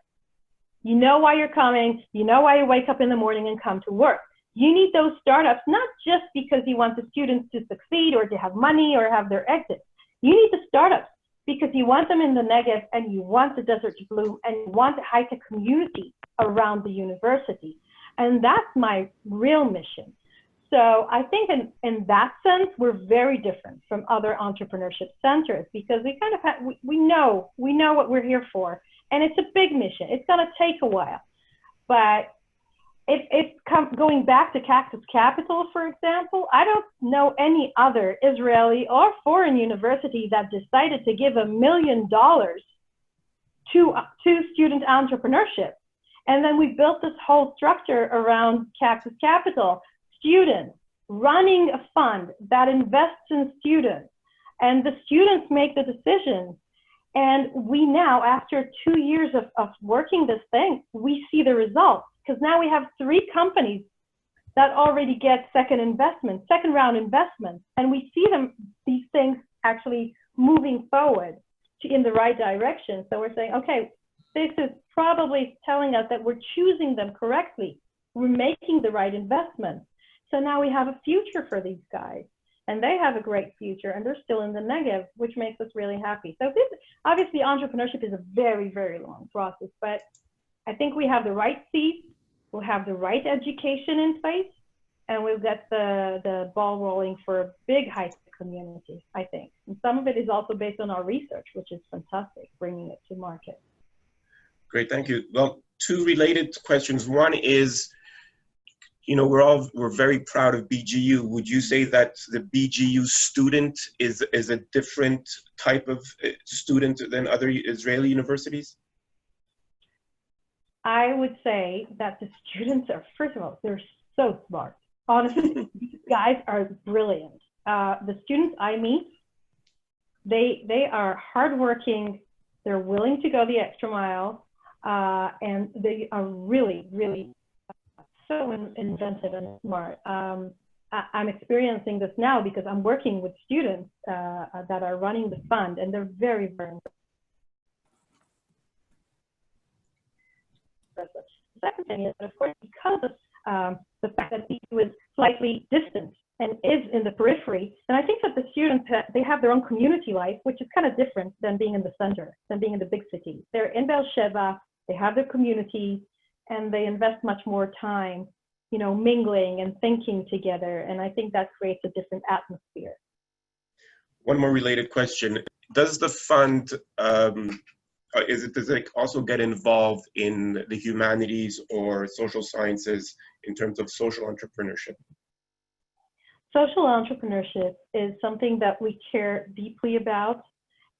[SPEAKER 5] You know why you're coming. You know why you wake up in the morning and come to work. You need those startups, not just because you want the students to succeed or to have money or have their exit. You need the startups because you want them in the Negev and you want the desert to bloom and you want a high-tech community around the university. And that's my real mission. So I think in that sense, we're very different from other entrepreneurship centers because we kind of we know what we're here for. And it's a big mission. It's going to take a while. But going back to Cactus Capital, for example, I don't know any other Israeli or foreign university that decided to give $1 million to student entrepreneurship. And then we built this whole structure around Cactus Capital, students running a fund that invests in students, and the students make the decisions. And we now, after 2 years of working this thing, we see the results. because now we have 3 companies that already get second round investments, and we see these things actually moving forward in the right direction. So we're saying, okay, this is probably telling us that we're choosing them correctly. We're making the right investments. So now we have a future for these guys, and they have a great future, and they're still in the negative, which makes us really happy. So this, obviously, entrepreneurship is a very, very long process, but I think we have the right seeds, we'll have the right education in place, and we'll get the ball rolling for a big high-tech community, I think. And some of it is also based on our research, which is fantastic, bringing it to market.
[SPEAKER 3] Great, thank you. Well, 2 related questions. One is, you know, we're very proud of BGU. Would you say that the BGU student is a different type of student than other Israeli universities?
[SPEAKER 5] I would say that the students are, first of all, they're so smart. Honestly, these guys are brilliant. The students I meet, they are hardworking. They're willing to go the extra mile, and they are really, really so inventive and smart. I'm experiencing this now because I'm working with students that are running the fund, and they're very, very impressive. The second thing is that, of course, because of the fact that BGU is slightly distant and is in the periphery, and I think that the students, they have their own community life, which is kind of different than being in the center, than being in the big city. They're in Beersheba, they have their community, and they invest much more time, you know, mingling and thinking together. And I think that creates a different atmosphere.
[SPEAKER 3] One more related question. Does the fund, does it also get involved in the humanities or social sciences in terms of social entrepreneurship?
[SPEAKER 5] Social entrepreneurship is something that we care deeply about.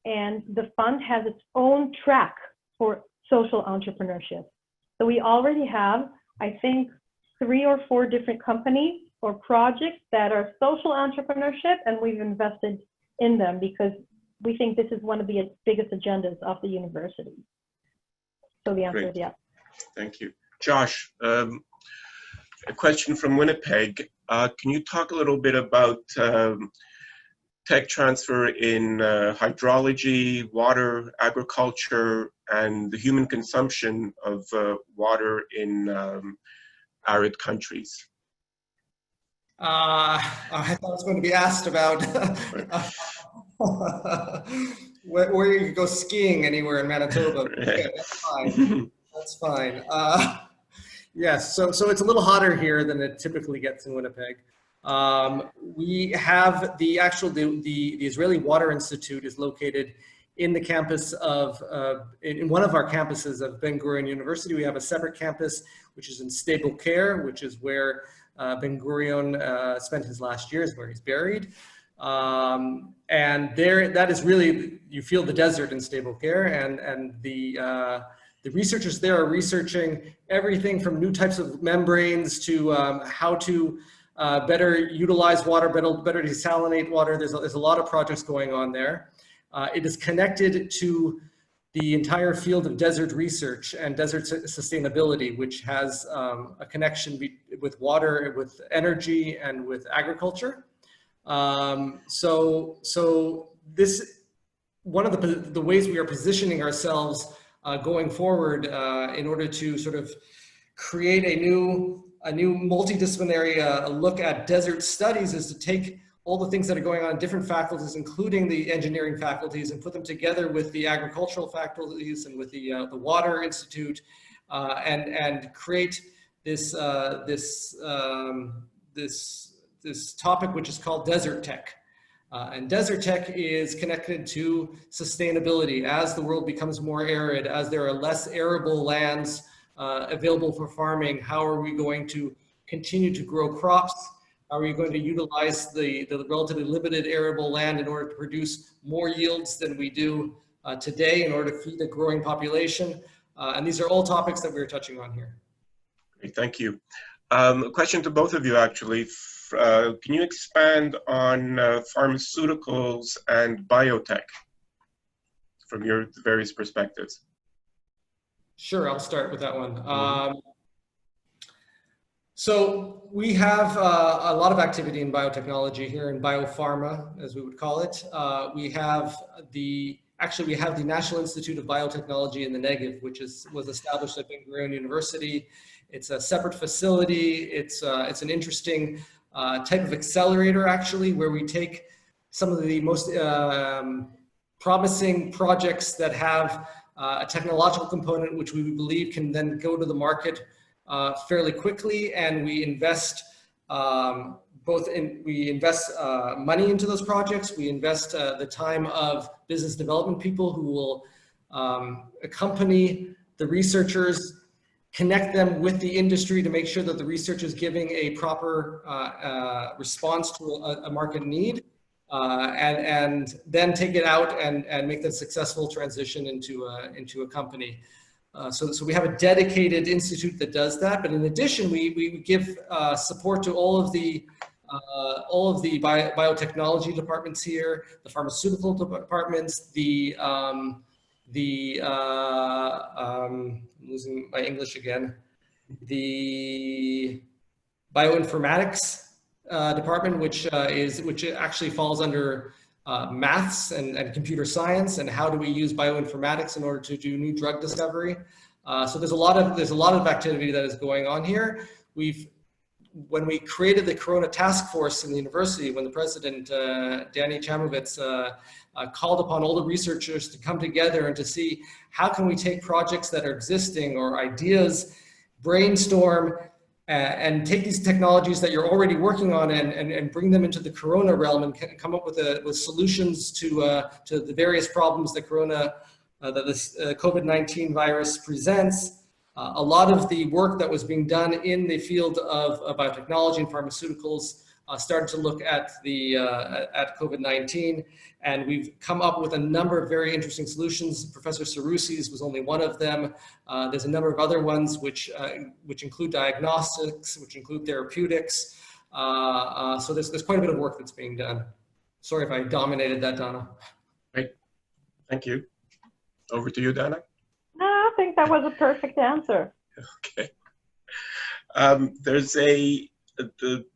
[SPEAKER 5] And the fund has its own track for social entrepreneurship. So we already have, I think, 3 or 4 different companies or projects that are social entrepreneurship, and we've invested in them because we think this is one of the biggest agendas of the university. So the answer is yes.
[SPEAKER 3] Thank you. Josh, a question from Winnipeg. Can you talk a little bit about tech transfer in hydrology, water, agriculture, and the human consumption of water in arid countries?
[SPEAKER 2] I thought I was going to be asked about where you could go skiing anywhere in Manitoba. Okay, that's fine. That's fine. Yes, so it's a little hotter here than it typically gets in Winnipeg. We have the Israeli Water Institute is located in the campus of, in one of our campuses of Ben-Gurion University. We have a separate campus, which is in stable care, which is where Ben-Gurion spent his last years, where he's buried. And there, that is really, you feel the desert in stable care, and the researchers there are researching everything from new types of membranes to how to better utilize water, better desalinate water. There's a lot of projects going on there. It is connected to the entire field of desert research and desert sustainability, which has a connection with water, with energy, and with agriculture. So this, one of the ways we are positioning ourselves going forward in order to sort of create a new multidisciplinary look at desert studies is to take all the things that are going on in different faculties, including the engineering faculties, and put them together with the agricultural faculties and with the Water Institute, and create this topic which is called Desert Tech. And Desert Tech is connected to sustainability. As the world becomes more arid, as there are less arable lands available for farming, how are we going to continue to grow crops? How are you going to utilize the relatively limited arable land in order to produce more yields than we do today in order to feed a growing population? And these are all topics that we're touching on here.
[SPEAKER 3] Great, thank you. A question to both of you, actually. Can you expand on pharmaceuticals and biotech from your various perspectives?
[SPEAKER 2] Sure, I'll start with that one. So we have a lot of activity in biotechnology here in biopharma, as we would call it. We have the National Institute of Biotechnology in the Negev, which was established at Ben-Gurion University. It's a separate facility. It's an interesting type of accelerator, actually, where we take some of the most promising projects that have a technological component, which we believe can then go to the market fairly quickly, and we invest money into those projects. We invest the time of business development people who will accompany the researchers, connect them with the industry to make sure that the research is giving a proper response to a market need, and then take it out and make the successful transition into a company. So we have a dedicated institute that does that, but in addition, we give support to all of the biotechnology departments here, the pharmaceutical departments, I'm losing my English again, the bioinformatics department, which actually falls under maths and computer science, and how do we use bioinformatics in order to do new drug discovery. So there's a lot of activity that is going on here. When we created the Corona Task Force in the university, when the president, Danny Chamovitz, called upon all the researchers to come together and to see how can we take projects that are existing or ideas, brainstorm, and take these technologies that you're already working on and bring them into the Corona realm and come up with solutions to the various problems that this COVID-19 virus presents. A lot of the work that was being done in the field of biotechnology and pharmaceuticals started to look at at COVID-19, and we've come up with a number of very interesting solutions. Professor Sarusi's was only one of them. There's a number of other ones which include diagnostics, which include therapeutics. So there's quite a bit of work that's being done. Sorry if I dominated that, Donna.
[SPEAKER 3] Great, thank you. Over to you, Dana.
[SPEAKER 5] No, I think that was a perfect answer.
[SPEAKER 3] Okay. There's the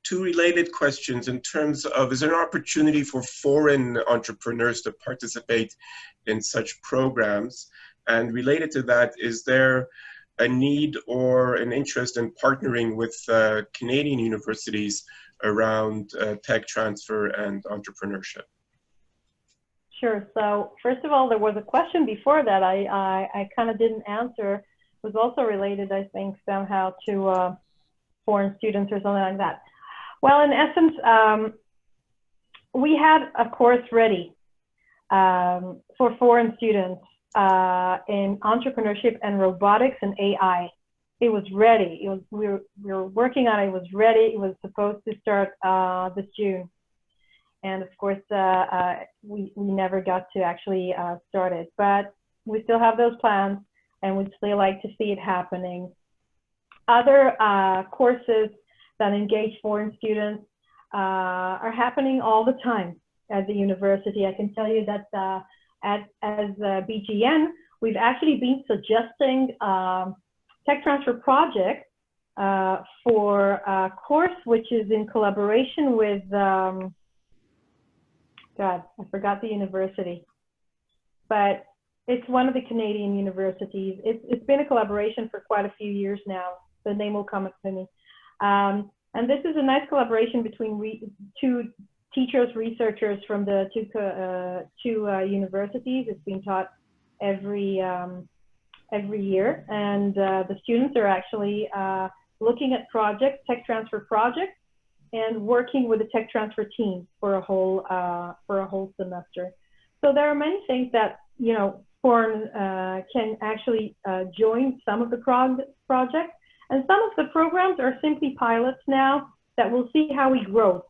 [SPEAKER 3] two related questions in terms of, is there an opportunity for foreign entrepreneurs to participate in such programs? And related to that, is there a need or an interest in partnering with Canadian universities around tech transfer and entrepreneurship?
[SPEAKER 5] Sure. So first of all, there was a question before that I kind of didn't answer. It was also related, I think, somehow to foreign students or something like that. Well, in essence, we had a course ready for foreign students in entrepreneurship and robotics and AI. It was ready. We were working on it. It was ready. It was supposed to start this June. And of course, we never got to actually start it, but we still have those plans and we'd still like to see it happening. Other courses that engage foreign students are happening all the time at the university. I can tell you that as BGN, we've actually been suggesting tech transfer projects for a course which is in collaboration with God, I forgot the university, but it's one of the Canadian universities. It's been a collaboration for quite a few years now. The name will come to me. And this is a nice collaboration between two teachers, researchers from the two universities. It's being taught every year. And the students are actually looking at projects, tech transfer projects, and working with the tech transfer team for a whole semester. So there are many things that, you know, foreign can actually join some of the projects, and some of the programs are simply pilots now that we'll see how we grow.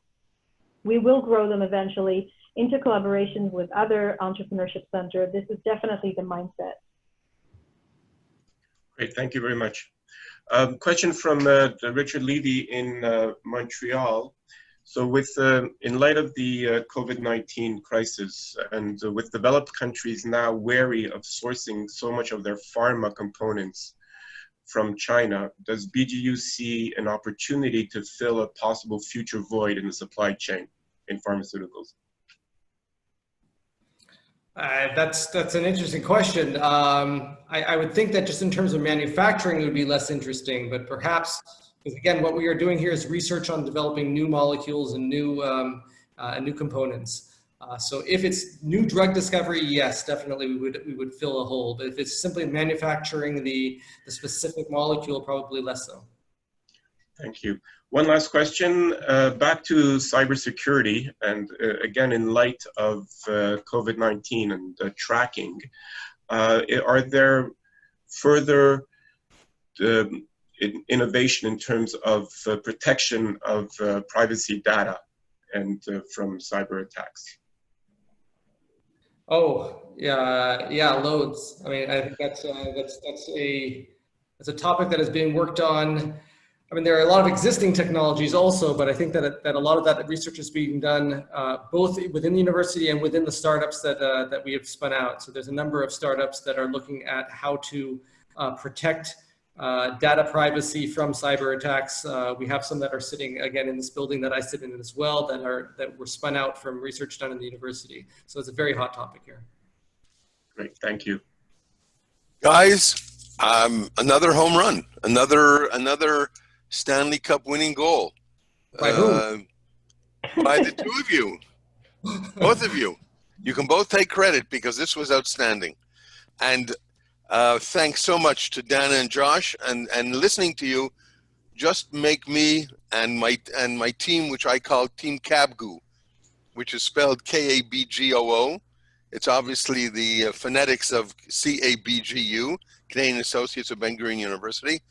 [SPEAKER 5] We will grow them eventually into collaborations with other entrepreneurship centers. This is definitely the mindset.
[SPEAKER 3] Great, thank you very much. Question from Richard Levy in Montreal. So in light of the COVID-19 crisis, and with developed countries now wary of sourcing so much of their pharma components from China, does BGU see an opportunity to fill a possible future void in the supply chain in pharmaceuticals?
[SPEAKER 2] That's an interesting question. I would think that just in terms of manufacturing, it would be less interesting, but perhaps, because again, what we are doing here is research on developing new molecules and new components. So if it's new drug discovery, yes, definitely we would fill a hole. But if it's simply manufacturing the specific molecule, probably less so.
[SPEAKER 3] Thank you. One last question, back to cybersecurity, and again, in light of COVID-19 and tracking, are there further innovation in terms of protection of privacy data and from cyber attacks?
[SPEAKER 2] Oh, yeah, loads. I mean, I think that's a topic that is being worked on. I mean, there are a lot of existing technologies also, but I think that a lot of that research is being done both within the university and within the startups that we have spun out. So there's a number of startups that are looking at how to protect data privacy from cyber attacks. We have some that are sitting again in this building that I sit in as well that were spun out from research done in the university. So it's a very hot topic here.
[SPEAKER 3] Great, thank you.
[SPEAKER 1] Guys, another home run, another Stanley Cup winning goal.
[SPEAKER 2] By whom?
[SPEAKER 1] By the two of you, both of you. You can both take credit because this was outstanding. And thanks so much to Dana and Josh, and listening to you just make me and my team, which I call Team CABGU, which is spelled CABGU. It's obviously the phonetics of CABGU, Canadian Associates of Ben-Gurion University,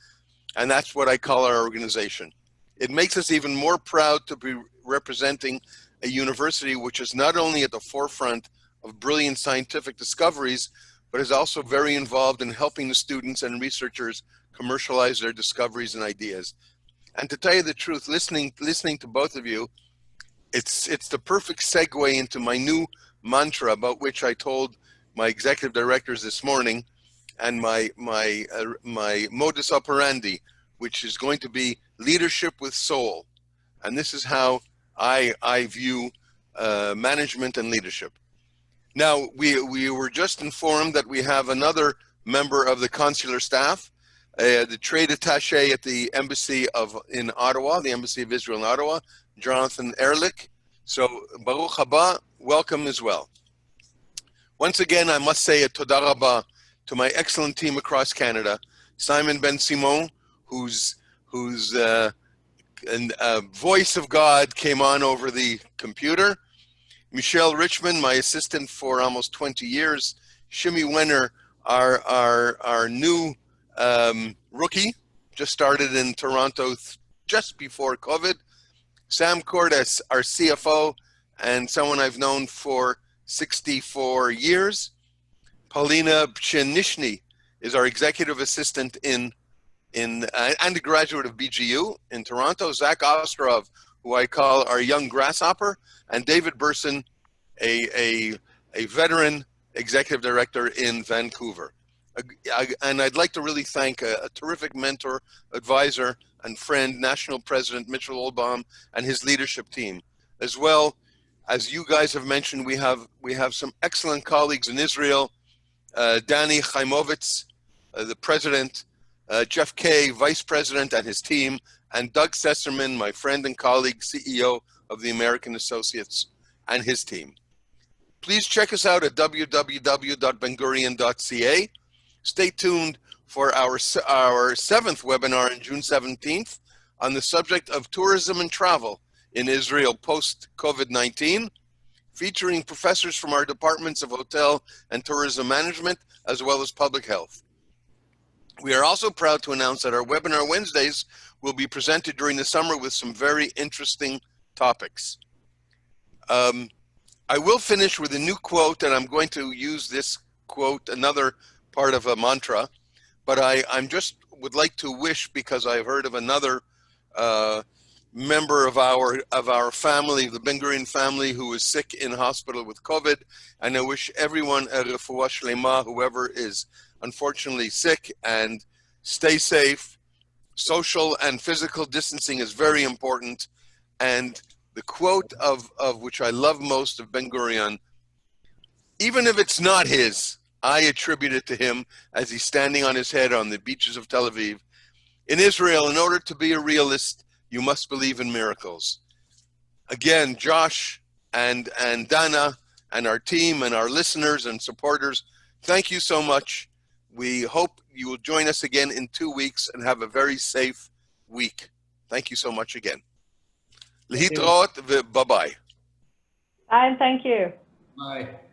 [SPEAKER 1] and that's what I call our organization. It makes us even more proud to be representing a university which is not only at the forefront of brilliant scientific discoveries, but is also very involved in helping the students and researchers commercialize their discoveries and ideas. And to tell you the truth, listening to both of you, it's the perfect segue into my new mantra about which I told my executive directors this morning, and my modus operandi, which is going to be leadership with soul. And this is how I view management and leadership. Now, we were just informed that we have another member of the consular staff, the trade attaché at the embassy in Ottawa, the Embassy of Israel in Ottawa, Jonathan Ehrlich. So, Baruch haba, welcome as well. Once again, I must say a toda rabba to my excellent team across Canada, Simon Ben-Simon, whose voice of God came on over the computer, Michelle Richmond, my assistant for almost 20 years, Shimi Wenner, our new rookie, just started in Toronto just before COVID, Sam Cordes, our CFO, and someone I've known for 64 years. Paulina Pshenishny is our executive assistant and a graduate of BGU in Toronto. Zach Ostrov, who I call our young grasshopper, and David Burson, a veteran executive director in Vancouver. And I'd like to really thank a terrific mentor, advisor, and friend, National President Mitchell Olbaum and his leadership team. As well, as you guys have mentioned, we have some excellent colleagues in Israel, Danny Chaimovitz, the president, Jeff Kay, vice president, and his team, and Doug Sesserman, my friend and colleague, CEO of the American Associates, and his team. Please check us out at www.bengurion.ca. Stay tuned for our seventh webinar on June 17th on the subject of tourism and travel in Israel post-COVID-19, featuring professors from our departments of hotel and tourism management, as well as public health. We are also proud to announce that our webinar Wednesdays will be presented during the summer with some very interesting topics. I will finish with a new quote, and I'm going to use this quote, another part of a mantra, but I'm just would like to wish, because I've heard of another member of our family, the Ben-Gurion family, who is sick in hospital with COVID, and I wish everyone a refuah shlema, whoever is unfortunately sick, and stay safe. Social and physical distancing is very important. And the quote of which I love most of Ben-Gurion, even if it's not his, I attribute it to him as he's standing on his head on the beaches of Tel Aviv. In Israel, in order to be a realist, you must believe in miracles. Again, Josh and Dana and our team and our listeners and supporters, thank you so much. We hope you will join us again in 2 weeks and have a very safe week. Thank you so much again. Lehitraot, bye-bye.
[SPEAKER 5] And thank you.
[SPEAKER 2] Bye.